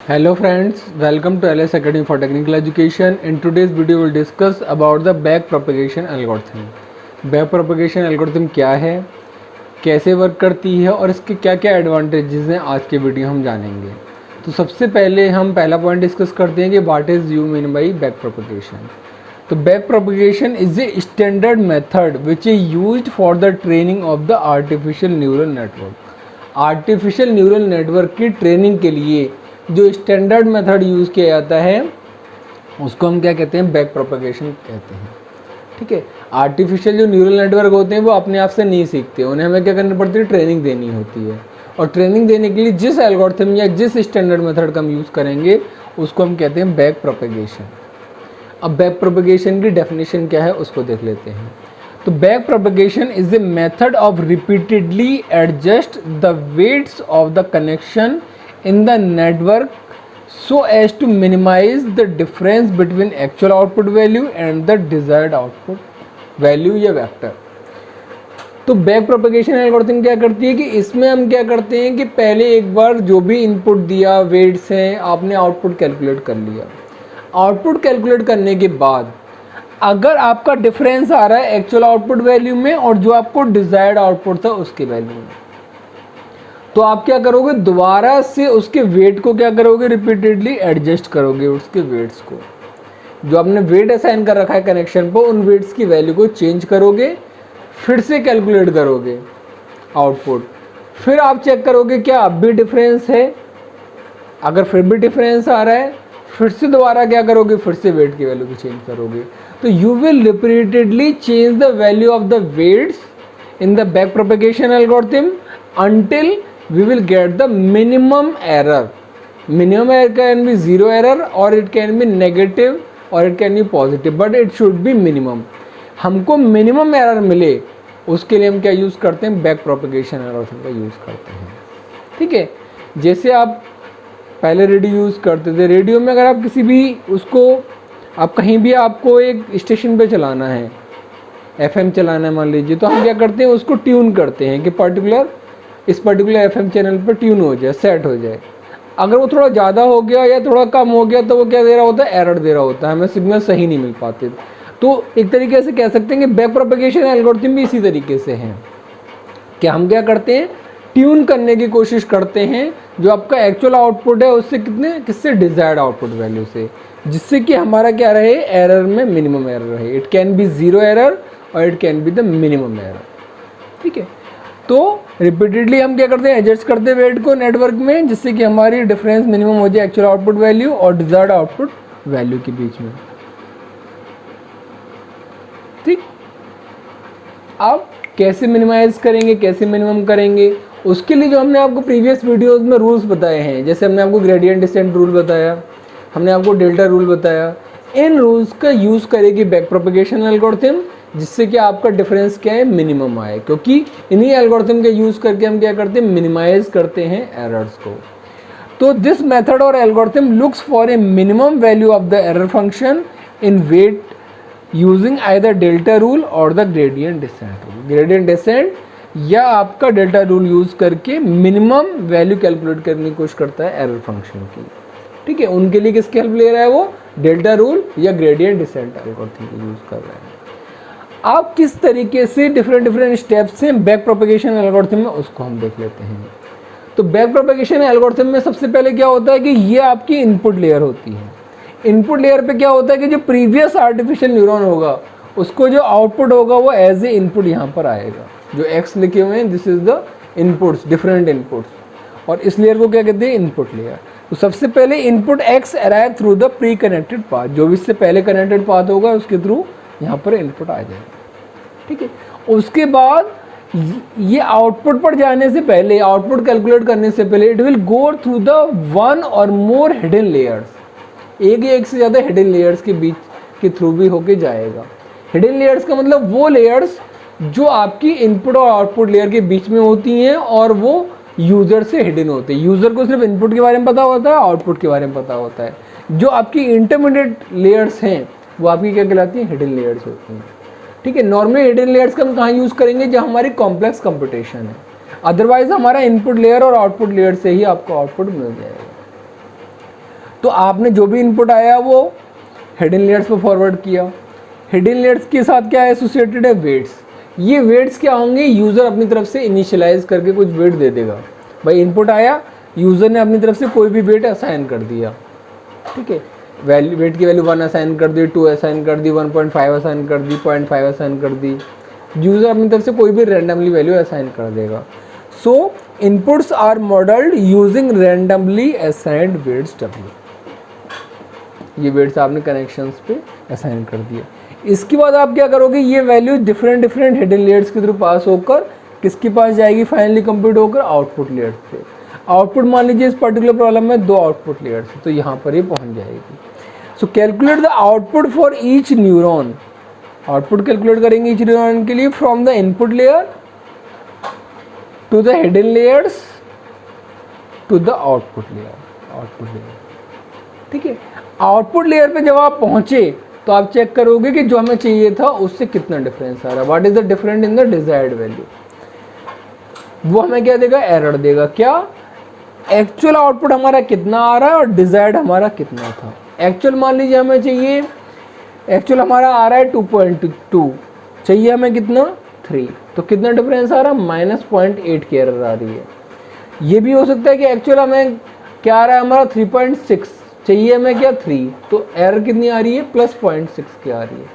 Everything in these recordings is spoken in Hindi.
Hello friends, welcome to LS Academy for Technical Education. In today's video we'll discuss about the backpropagation algorithm. Backpropagation algorithm क्या है, कैसे वर्क करती है और इसके क्या क्या एडवांटेजेस हैं आज के वीडियो हम जानेंगे। तो सबसे पहले हम पहला पॉइंट डिस्कस करते हैं कि what is you mean by backpropagation। तो backpropagation is a standard method which is used for the training of the artificial neural network. Artificial neural network की ट्रेनिंग के लिए जो स्टैंडर्ड मेथड यूज़ किया जाता है उसको हम क्या कहते हैं, बैक प्रोपगेशन कहते हैं। ठीक है, आर्टिफिशियल जो न्यूरल नेटवर्क होते हैं वो अपने आप से नहीं सीखते, उन्हें हमें क्या करनी पड़ती है, ट्रेनिंग देनी होती है। और ट्रेनिंग देने के लिए जिस एल्गोरिथम या जिस स्टैंडर्ड मेथड का हम यूज़ करेंगे उसको हम कहते हैं बैक प्रोपगेशन। अब बैक प्रोपगेशन की डेफिनेशन क्या है उसको देख लेते हैं। तो back propagation is a method of repeatedly adjust the weights of the connection in the network so as to minimize the difference between actual output value and the desired output value या वेक्टर। तो बैक प्रोपगेशन एल्गोरिथम क्या करती है कि इसमें हम क्या करते हैं कि पहले एक बार जो भी इनपुट दिया, वेट्स हैं, आपने आउटपुट कैलकुलेट कर लिया। आउटपुट कैलकुलेट करने के बाद अगर आपका डिफरेंस आ रहा है एक्चुअल आउटपुट वैल्यू में और जो आपको डिजायर्ड आउटपुट था उसके वैल्यू में, तो आप क्या करोगे, दोबारा से उसके वेट को क्या करोगे, रिपीटेडली एडजस्ट करोगे उसके वेट्स को। जो आपने वेट असाइन कर रखा है कनेक्शन पर, उन वेट्स की वैल्यू को चेंज करोगे, फिर से कैलकुलेट करोगे आउटपुट। फिर आप चेक करोगे क्या अब भी डिफरेंस है, अगर फिर भी डिफरेंस आ रहा है फिर से दोबारा क्या करोगे, फिर से वेट की वैल्यू को चेंज करोगे। तो you will repeatedly change the value of the weights in the back propagation algorithm until we will get the minimum error. Minimum error can be zero error or it can be negative or it can be positive, but it should be minimum. हमको मिनिमम एरर मिले उसके लिए हम क्या यूज़ करते हैं, बैक प्रोपगेशन एल्गोरिथम का यूज़ करते हैं। ठीक है, जैसे आप पहले रेडियो यूज़ करते थे, रेडियो में अगर आप किसी भी उसको, आप कहीं भी आपको एक स्टेशन पे चलाना है, FM चलाना है मान लीजिए, तो हम क्या करते हैं, उसको ट्यून करते हैं कि इस पर्टिकुलर FM चैनल पर ट्यून हो जाए, सेट हो जाए। अगर वो थोड़ा ज़्यादा हो गया या थोड़ा कम हो गया तो वो क्या दे रहा होता है, एरर दे रहा होता है, हमें सिग्नल सही नहीं मिल पाते। तो एक तरीके से कह सकते हैं कि बैक प्रोपगेशन एल्गोरिथम भी इसी तरीके से है कि हम क्या करते हैं, ट्यून करने की कोशिश करते हैं जो आपका एक्चुअल आउटपुट है उससे किससे डिजायर्ड आउटपुट वैल्यू से, जिससे कि हमारा क्या रहे, एरर में मिनिमम एरर रहे। It can be zero error और it can be the minimum error. ठीक है, तो रिपीटेडली हम क्या करते हैं, एडजस्ट करते हैं वेट को नेटवर्क में, जिससे कि हमारी डिफरेंस मिनिमम हो जाए एक्चुअल आउटपुट वैल्यू और डिजायर्ड आउटपुट वैल्यू के बीच में। ठीक, अब कैसे मिनिमाइज करेंगे, कैसे मिनिमम करेंगे, उसके लिए जो हमने आपको प्रीवियस वीडियोस में रूल्स बताए हैं, जैसे हमने आपको ग्रेडियंट डिसेंट रूल बताया, हमने आपको डेल्टा रूल बताया, इन रूल्स का यूज़ करेगी बैक प्रोपगेशन एल्गोरिथम, जिससे कि आपका डिफरेंस क्या है, मिनिमम आए। क्योंकि इन्हीं एल्गोरिथम के यूज़ करके हम क्या करते हैं, मिनिमाइज करते हैं एरर्स को। तो दिस मेथड और algorithm looks for a minimum value of the error function in weight using either delta rule और the gradient descent rule. Gradient descent या आपका डेल्टा रूल यूज़ करके मिनिमम वैल्यू कैलकुलेट करने की कोशिश करता है एरर फंक्शन की। ठीक है, उनके लिए किसकी हेल्प ले रहा है, वो डेल्टा रूल या ग्रेडियंट डिसेंट एल्गोरिथम को यूज़ कर रहा है। आप किस तरीके से डिफरेंट स्टेप्स हैं बैक प्रोपगेशन एल्गोरिथम में, उसको हम देख लेते हैं। तो बैक प्रोपगेशन एल्गोरिथम में सबसे पहले क्या होता है कि ये आपकी इनपुट लेयर होती है। इनपुट लेयर पे क्या होता है कि जो प्रीवियस आर्टिफिशियल न्यूरॉन होगा उसको जो आउटपुट होगा वो एज ए इनपुट यहाँ पर आएगा। जो एक्स लिखे हुए हैं, this is the inputs, different inputs, और इस लेयर को क्या कहते हैं, इनपुट लेयर। तो सबसे पहले input x arrive through the pre connected path, जो भी इससे पहले कनेक्टेड पाथ होगा उसके थ्रू यहाँ पर इनपुट आ जाएगा। ठीक है, उसके बाद ये आउटपुट पर जाने से पहले, आउटपुट कैलकुलेट करने से पहले, it will go through the one और मोर हिडन लेयर्स, एक या एक से ज़्यादा हिडन लेयर्स के बीच के थ्रू भी होके जाएगा। हिडन लेयर्स का मतलब वो लेयर्स जो आपकी इनपुट और आउटपुट लेयर के बीच में होती हैं और वो यूज़र से हिडन होते हैं। यूज़र को सिर्फ इनपुट के बारे में पता होता है, आउटपुट के बारे में पता होता है। जो आपकी इंटरमीडिएट लेयर्स हैं वो आपकी क्या कहलाती हैं, हिडन लेयर्स होती हैं। ठीक है, नॉर्मली हिडन लेयर्स का हम कहाँ यूज़ करेंगे, जब हमारी कॉम्प्लेक्स कंप्यूटेशन है। अदरवाइज हमारा इनपुट लेयर और आउटपुट लेयर से ही आपको आउटपुट मिल जाएगा। तो आपने जो भी इनपुट आया वो हिडन लेयर्स पे फॉरवर्ड किया। हिडन लेयर्स के साथ क्या एसोसिएटेड है, वेट्स। ये वेट्स क्या होंगे, यूज़र अपनी तरफ से इनिशियलाइज करके कुछ वेट दे देगा। भाई इनपुट आया, यूज़र ने अपनी तरफ से कोई भी वेट असाइन कर दिया, ठीक है, वैल्यू वेट की वैल्यू 1 असाइन कर दी, 2 असाइन कर दी, 1.5 असाइन कर दी, 0.5 असाइन कर दी। यूज़र अपनी तरफ से कोई भी रैंडमली वैल्यू असाइन कर देगा। So inputs are modelled using randomly assigned weights W. ये वेट्स आपने कनेक्शंस पे असाइन कर दिए। इसके बाद आप क्या करोगे, ये वैल्यू डिफरेंट हिडन लेयर्स के थ्रू पास होकर किसके पास जाएगी, फाइनली कंप्यूट होकर आउटपुट लेयर्स पे। आउटपुट मान लीजिए इस पर्टिकुलर प्रॉब्लम में 2 आउटपुट लेयर्स है, तो यहाँ पर ये पहुँच जाएगी। So calculate the output for each neuron. Output calculate करेंगे ईच न्यूरॉन के लिए from the input layer to the hidden layers to the output layer, ठीक है। आउटपुट लेयर पे जब आप पहुंचे तो आप चेक करोगे कि जो हमें चाहिए था उससे कितना डिफरेंस आ रहा है, what is the difference in the desired value. वो हमें क्या देगा, एरर देगा। क्या, एक्चुअल आउटपुट हमारा कितना आ रहा है और डिजायर्ड हमारा कितना था। एक्चुअल मान लीजिए हमें चाहिए, एक्चुअल हमारा आ रहा है 2.2, चाहिए हमें कितना 3, तो कितना डिफरेंस आ रहा है, -0.8 की एरर आ रही है। ये भी हो सकता है कि एक्चुअल हमें क्या आ रहा है, हमारा 3.6, चाहिए हमें क्या 3, तो एरर कितनी आ रही है, +0.6 की आ रही है।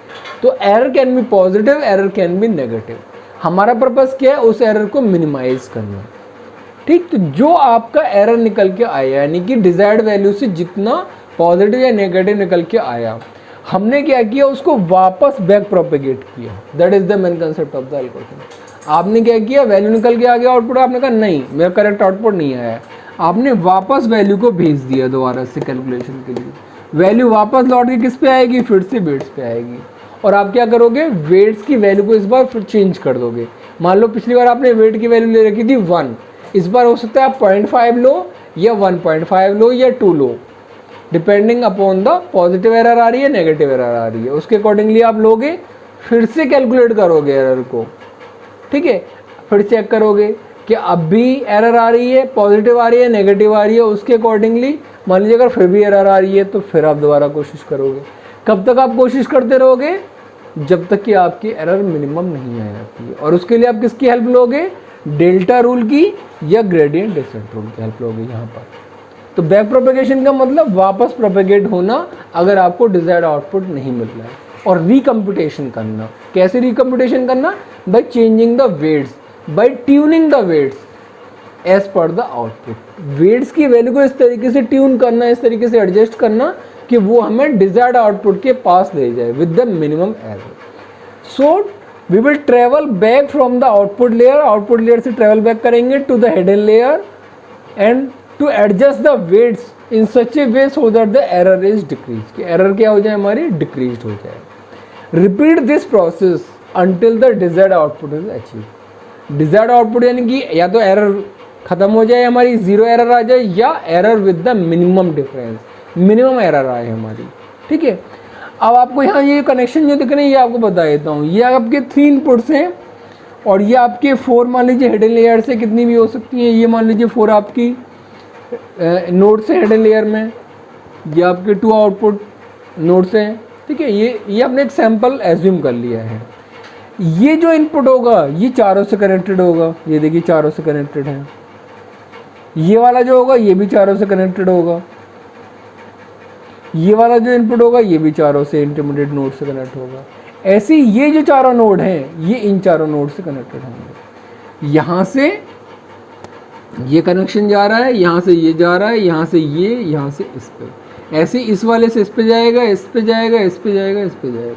तो error can be positive, error can be negative. हमारा पर्पस क्या है, उस एरर को मिनिमाइज करना, ठीक। तो जो आपका एरर निकल के आया, यानी कि डिजायर्ड वैल्यू से जितना पॉजिटिव या नेगेटिव निकल के आया, हमने क्या किया, उसको वापस बैक प्रोपेगेट किया। That is the main concept of the algorithm. आपने क्या किया, वैल्यू निकल के आ गया आउटपुट, आपने कहा नहीं मेरा करेक्ट आउटपुट नहीं आया, आपने वापस वैल्यू को भेज दिया दोबारा से कैलकुलेशन के लिए। वैल्यू वापस लौट के किस पे आएगी, फिर से वेट्स पे आएगी। और आप क्या करोगे, वेट्स की वैल्यू को इस बार फिर चेंज कर दोगे। मान लो पिछली बार आपने वेट की वैल्यू ले रखी थी 1, इस बार हो सकता है आप 0.5 लो या 1.5 लो या 2 लो, depending upon the positive error आ रही है नेगेटिव एरर आ रही है, उसके अकॉर्डिंगली आप लोगे, फिर से कैलकुलेट करोगे एरर को, ठीक है। फिर चेक करोगे कि अब भी एरर आ रही है, पॉजिटिव आ रही है, नेगेटिव आ रही है, उसके अकॉर्डिंगली मान लीजिए अगर फिर भी एरर आ रही है तो फिर आप दोबारा कोशिश करोगे। कब तक आप कोशिश करते रहोगे, जब तक कि आपकी एरर मिनिमम नहीं आ जाती है। और उसके लिए आप किसकी हेल्प लोगे, डेल्टा रूल की या ग्रेडियंट डिसेंट रूल की हेल्प लोगे यहाँ पर। तो बैक प्रोपेगेशन का मतलब वापस प्रोपेगेट होना अगर आपको डिजायर्ड आउटपुट नहीं मिल रहा है। और रिकम्प्यूटेशन करना, कैसे रिकम्प्यूटेशन करना, by changing the weights, by tuning the weights as per the output. Weights की वैल्यू को इस तरीके से ट्यून करना, इस तरीके से एडजस्ट करना कि वो हमें डिजायर्ड आउटपुट के पास ले जाए with the minimum error. So we will travel back from the output layer, output layer से ट्रेवल बैक करेंगे to the hidden layer and to adjust the weights in such a way so that the error is decrease, कि एरर क्या हो जाए, हमारी डिक्रीज हो जाए। Repeat this process until the desired output is achieve. Desired output यानी कि या तो एरर खत्म हो जाए, हमारी 0 एरर आ जाए, या error with the minimum difference, minimum error आए हमारी, ठीक है। अब आपको यहाँ ये कनेक्शन जो दिख रहे हैं ये आपको बता देता हूँ। ये आपके 3 इनपुट्स हैं और ये आपके 4 मान लीजिए हिडन लेयर से कितनी भी हो सकती हैं। ये मान लीजिए 4 आपकी नोड्स हैं हिडन लेयर में, ये आपके 2 आउटपुट नोड्स हैं, ठीक है। ये आपने एक सैंपल एज्यूम कर लिया है। ये जो इनपुट होगा ये चारों से कनेक्टेड होगा, ये देखिए चारों से कनेक्टेड है। ये वाला जो होगा ये भी चारों से कनेक्टेड होगा। ये वाला जो इनपुट होगा ये भी चारों से इंटरमीडिएट नोड से कनेक्ट होगा। ऐसे ये जो चारों नोड हैं ये इन चारों नोड से कनेक्टेड होंगे। यहाँ से ये कनेक्शन जा रहा है, यहाँ से ये जा रहा है, यहाँ से ये, यहाँ से इस पे, ऐसे इस वाले से इस पे जाएगा, इस पे जाएगा, इस पे जाएगा, इस पे जाएगा।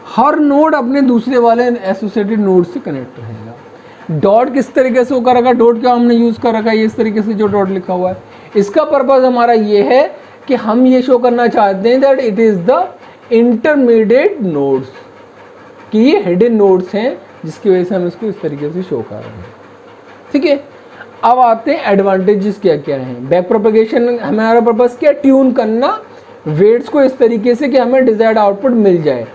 हर नोड अपने दूसरे वाले एसोसिएटेड नोड से कनेक्ट रहेगा। डॉट किस तरीके से होकर रखा, डॉट क्या हमने यूज़ कर रखा है, ये इस तरीके से जो डॉट लिखा हुआ है, इसका पर्पज़ हमारा ये है कि हम ये शो करना चाहते हैं that it is the intermediate nodes, कि ये हिडन नोड्स हैं, जिसकी वजह से हम इसको इस तरीके से शो कर रहे हैं, ठीक है। अब आते हैं एडवांटेजेस क्या क्या हैं। बैक प्रोपेगेशन हमारा पर्पज़ क्या, ट्यून करना वेट्स को इस तरीके से कि हमें डिजायर्ड आउटपुट मिल जाए।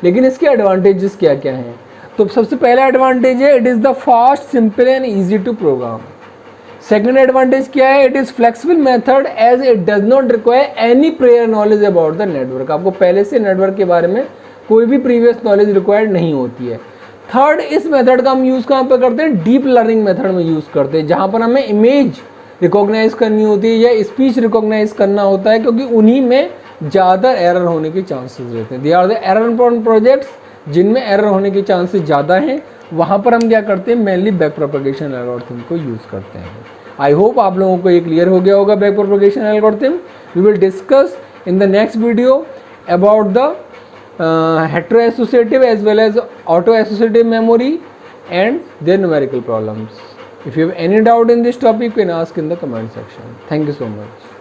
लेकिन इसके एडवांटेजेस क्या क्या हैं, तो सबसे पहला एडवांटेज है it is the fast, simple and easy to program. Second advantage क्या है, it is flexible method as it does not require any prior knowledge about the network. आपको पहले से नेटवर्क के बारे में कोई भी प्रीवियस नॉलेज रिक्वायर्ड नहीं होती है। थर्ड, इस मेथड का हम यूज़ कहाँ पर करते हैं, डीप लर्निंग मेथड में यूज़ करते हैं, जहाँ पर हमें इमेज रिकॉग्नाइज करनी होती है या स्पीच रिकॉग्नाइज करना होता है, क्योंकि उन्हीं में ज़्यादा एरर होने के चांसेस रहते हैं। They are the error prone projects, जिनमें एरर होने के चांसेस ज़्यादा हैं, वहाँ पर हम क्या करते हैं, मेनली बैक प्रोपेगेशन एल्गोरिथम को यूज़ करते हैं। आई होप आप लोगों को ये क्लियर हो गया होगा back propagation algorithm. We will discuss in the next video about the heteroassociative as well as autoassociative memory and their numerical problems. If you have any doubt in this topic, you can ask in the comment section. Thank you so much.